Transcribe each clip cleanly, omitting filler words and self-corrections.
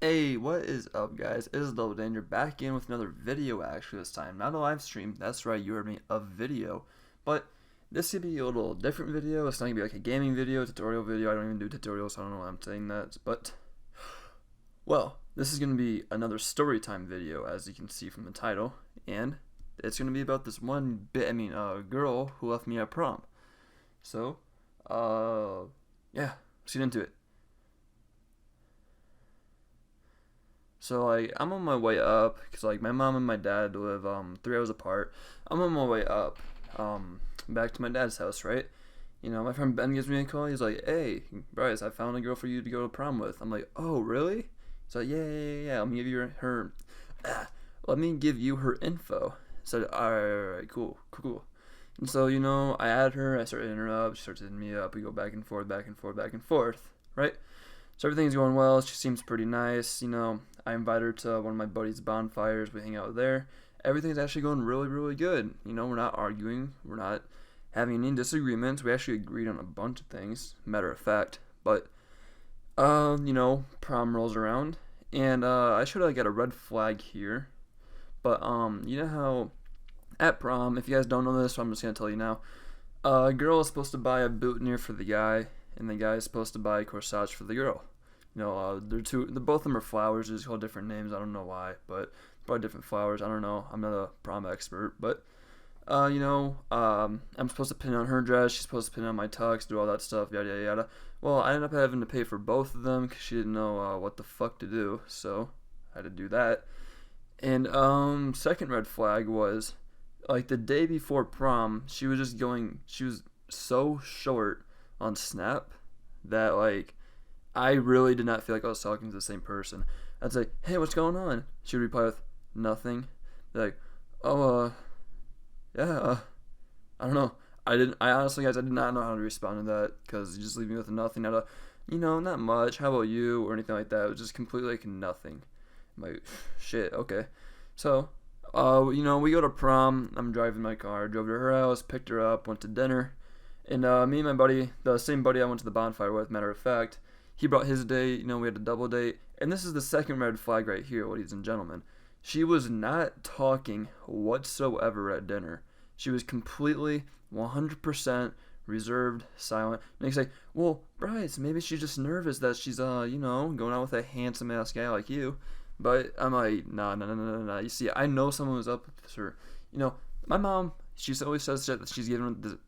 Hey, what is up, guys? It is Double Dan. You're back in with another video, actually, this time. Not a live stream. That's right, you heard me, a video. But this could be a little different video. It's not going to be like a gaming video, tutorial video. I don't even do tutorials, so I don't know why I'm saying that. But, well, this is going to be another story time video, as you can see from the title. And it's going to be about this one girl who left me at prom. So, yeah, let's get into it. So like I'm on my way up because like my mom and my dad live 3 hours apart. I'm on my way up back to my dad's house, right? You know, my friend Ben gives me a call. He's like, "Hey, Bryce, I found a girl for you to go to prom with." I'm like, "Oh, really?" He's like, "Yeah, yeah, yeah, yeah. Let me give you her let me give you her info." So alright, cool, cool, cool. And so I add her. I start hitting her up. She starts hitting me up. We go back and forth, back and forth, back and forth, right? So everything's going well. She seems pretty nice. I invite her to one of my buddies' bonfires. We hang out there. Everything's actually going really, really good. We're not arguing. We're not having any disagreements. We actually agreed on a bunch of things, matter of fact. But, prom rolls around. And I should have got a red flag here. But, you know how at prom, if you guys don't know this, so I'm just going to tell you now. A girl is supposed to buy a boutonniere for the guy, and the guy is supposed to buy a corsage for the girl. Both of them are flowers. They just called different names. I don't know why, but probably different flowers. I don't know. I'm not a prom expert, but I'm supposed to pin on her dress. She's supposed to pin on my tux, do all that stuff, yada yada yada. Well, I ended up having to pay for both of them because she didn't know what the fuck to do, so I had to do that. And second red flag was like the day before prom, she was just going. She was so short on Snap that like I really did not feel like I was talking to the same person. I'd say, "Hey, what's going on?" She would reply with nothing. Be like, "Oh, yeah, I don't know." I honestly, guys, I did not know how to respond to that because you just leave me with nothing. Not a, not much. How about you or anything like that. It was just completely like nothing. I'm like, shit. Okay, so. We go to prom. I'm driving my car. Drove to her house, picked her up, went to dinner. And me and my buddy, the same buddy I went to the bonfire with, matter of fact, he brought his date. We had a double date. And this is the second red flag right here, ladies and gentlemen. She was not talking whatsoever at dinner. She was completely 100% reserved, silent. And he's like, "Well, Bryce, maybe she's just nervous that she's, going out with a handsome ass guy like you." But I'm like, nah, nah, nah, nah, nah. You see, I know someone was up with her. My mom, she always says that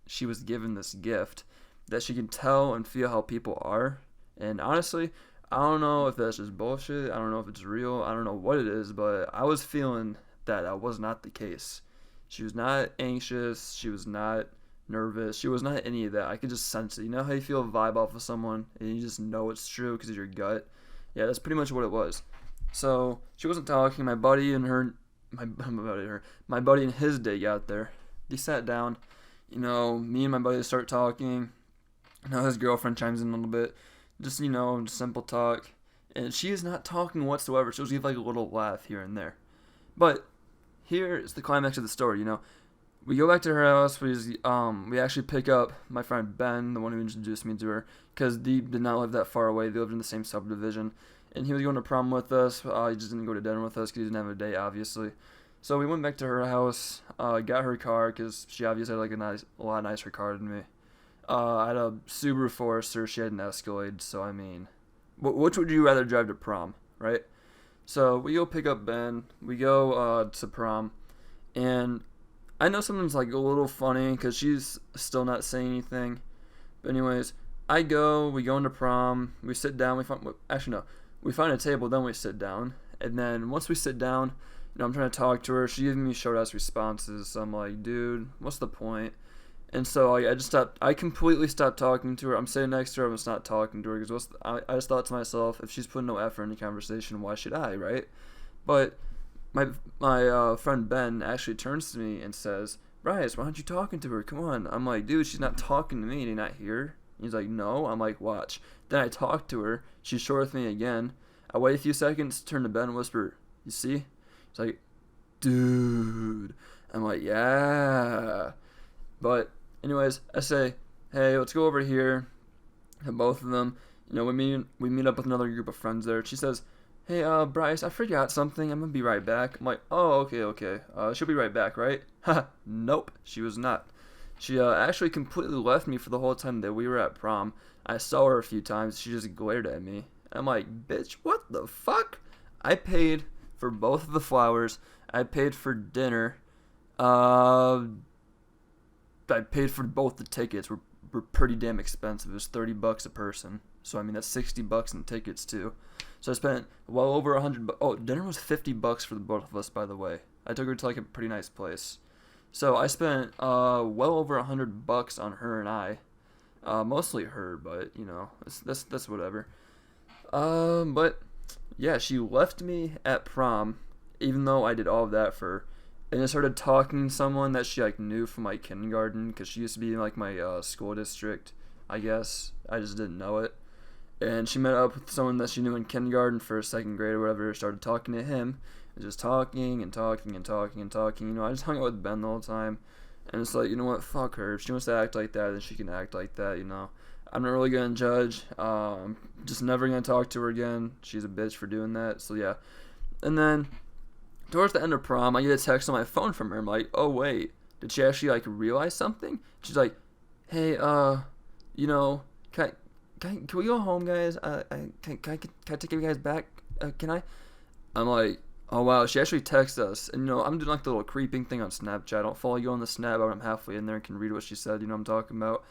she was given this gift that she can tell and feel how people are. And honestly, I don't know if that's just bullshit. I don't know if it's real. I don't know what it is, but I was feeling that was not the case. She was not anxious. She was not nervous. She was not any of that. I could just sense it. You know how you feel a vibe off of someone and you just know it's true because of your gut? Yeah, that's pretty much what it was. So she wasn't talking. My buddy and my buddy and his date got there. They sat down. Me and my buddy start talking. His girlfriend chimes in a little bit. Just simple talk. And she is not talking whatsoever. She'll give like a little laugh here and there. But here is the climax of the story. We go back to her house. We actually pick up my friend Ben, the one who introduced me to her, because they did not live that far away. They lived in the same subdivision, and he was going to prom with us. He just didn't go to dinner with us because he didn't have a date, obviously. So we went back to her house, got her car because she obviously had like a lot nicer car than me. I had a Subaru Forester. She had an Escalade. So I mean, which would you rather drive to prom, right? So we go pick up Ben. We go to prom, and I know something's like a little funny because she's still not saying anything. But anyways, we go into prom, we sit down, we find a table, then we sit down. And then once we sit down, I'm trying to talk to her. She gives me short ass responses. So I'm like, dude, what's the point? And so I completely stopped talking to her. I'm sitting next to her, I'm just not talking to her because I just thought to myself, if she's putting no effort in the conversation, why should I, right? But my friend Ben actually turns to me and says, "Bryce, why aren't you talking to her? Come on." I'm like, "Dude, she's not talking to me. Do you not hear?" He's like, "No." I'm like, "Watch." Then I talk to her. She's short with me again. I wait a few seconds, turn to Ben and whisper, "You see?" He's like, "Dude." I'm like, "Yeah." But anyways, I say, "Hey, let's go over here." And both of them, we meet up with another group of friends there. She says, hey, Bryce, I forgot something. I'm gonna be right back. I'm like, oh, okay, okay. She'll be right back, right? Haha, nope, she was not. She actually completely left me for the whole time that we were at prom. I saw her a few times. She just glared at me. I'm like, bitch, what the fuck? I paid for both of the flowers. I paid for dinner. Uh, I paid for both the tickets. Were pretty damn expensive. It was $30 a person. So I mean that's $60 in tickets too. So I spent well over $100. Oh, dinner was $50 for the both of us, by the way. I took her to like a pretty nice place. So I spent well over $100 on her and I. Mostly her, but you know that's whatever. But yeah, she left me at prom, even though I did all of that for her. And I started talking to someone that she like knew from like kindergarten, because she used to be in like my school district, I guess. I just didn't know it. And she met up with someone that she knew in kindergarten for second grade or whatever. Started talking to him, and just talking and talking and talking and talking. You know, I just hung out with Ben the whole time, and it's like, you know what, fuck her. If she wants to act like that, then she can act like that. You know, I'm not really gonna judge. I'm just never gonna talk to her again. She's a bitch for doing that. So yeah, and then towards the end of prom, I get a text on my phone from her. I'm like, oh wait, did she actually like realize something? She's like, hey, you know, can we go home, guys? Can I take you guys back? Can I? I'm like, oh wow, she actually texted us. And you know, I'm doing like the little creeping thing on Snapchat. I don't follow you on the Snap, but I'm halfway in there and can read what she said. You know what I'm talking about?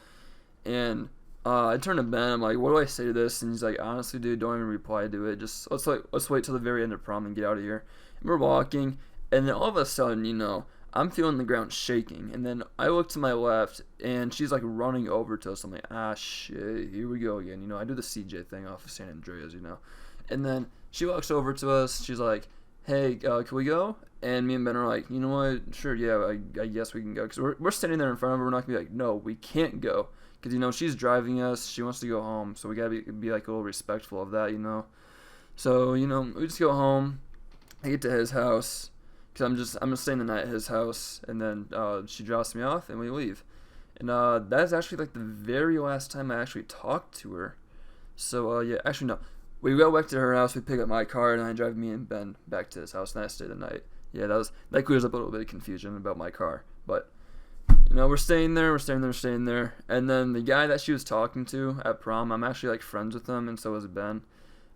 And I turned to Ben. I'm like, what do I say to this? And he's like, honestly, dude, don't even reply to it. Just let's wait till the very end of prom and get out of here. And we're walking, and then all of a sudden, you know, I'm feeling the ground shaking. And then I look to my left, and she's like running over to us. I'm like, ah, shit, here we go again. You know, I do the CJ thing off of San Andreas, you know. And then she walks over to us. She's like, hey, can we go? And me and Ben are like, you know what? Sure, yeah, I guess we can go. Because we're standing there in front of her. We're not going to be like, no, we can't go. Because, you know, she's driving us. She wants to go home. So we got to be like a little respectful of that, you know. So, you know, we just go home. I get to his house. Because I'm just staying the night at his house. And then she drops me off and we leave. And that's actually like the very last time I actually talked to her. So, yeah, actually, no. We go back to her house. We pick up my car. And I drive me and Ben back to his house. And I stay the night. Yeah, that clears up a little bit of confusion about my car. But you know, we're staying there, and then the guy that she was talking to at prom, I'm actually like friends with him, and so is Ben.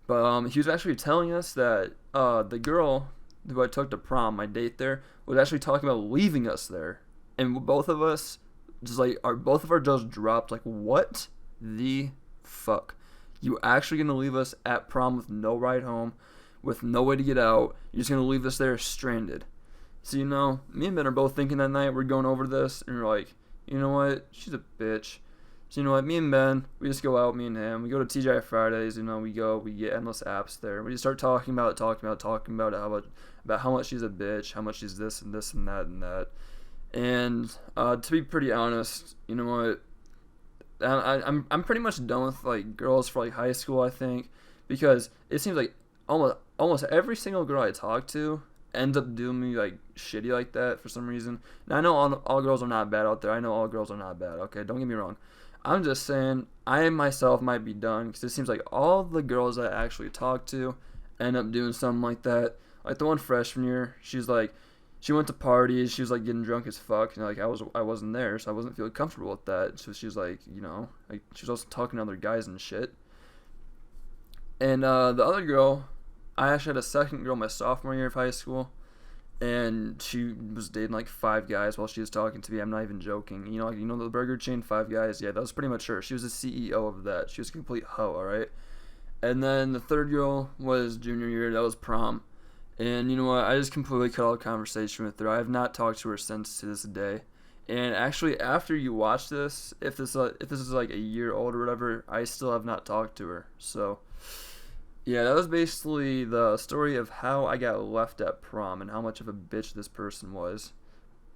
But he was actually telling us that the girl who I took to prom, my date there, was actually talking about leaving us there, and both of us just like both of our jaws dropped. Like, what the fuck? You actually gonna leave us at prom with no ride home, with no way to get out? You're just gonna leave us there stranded? So, you know, me and Ben are both thinking that night, we're going over this, and we're like, you know what, she's a bitch. So, you know what, me and Ben, we just go out, me and him, we go to TGI Fridays, you know, we get endless apps there. We just start talking about it, about how much she's a bitch, how much she's this and this and that and that. And to be pretty honest, you know what, I'm pretty much done with, like, girls for, like, high school, I think, because it seems like almost every single girl I talk to ends up doing me like shitty like that for some reason. Now I know all girls are not bad out there. I know all girls are not bad. Okay, don't get me wrong. I'm just saying I myself might be done, because it seems like all the girls I actually talk to end up doing something like that. Like the one freshman year, she's like, she went to parties. She was like getting drunk as fuck. You know, like I wasn't there, so I wasn't feeling comfortable with that. So she was like, you know, like she was also talking to other guys and shit. And the other girl, I actually had a second girl my sophomore year of high school, and she was dating like 5 guys while she was talking to me. I'm not even joking. You know, like, you know the burger chain 5 Guys? Yeah, that was pretty much her. She was the CEO of that. She was a complete hoe, alright? And then the third girl was junior year. That was prom. And you know what? I just completely cut all conversation with her. I have not talked to her since to this day. And actually, after you watch this, if this is like a year old or whatever, I still have not talked to her. So yeah, that was basically the story of how I got left at prom and how much of a bitch this person was.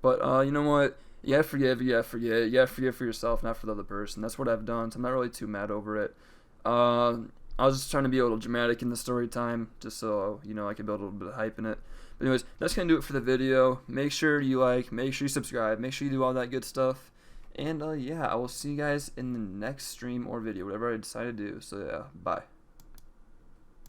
But you know what? You gotta forgive, you gotta forget. You gotta forgive for yourself, not for the other person. That's what I've done, so I'm not really too mad over it. I was just trying to be a little dramatic in the story time, just so, you know, I could build a little bit of hype in it. But anyways, that's gonna do it for the video. Make sure you like, make sure you subscribe, make sure you do all that good stuff. And yeah, I will see you guys in the next stream or video, whatever I decide to do. So yeah, bye.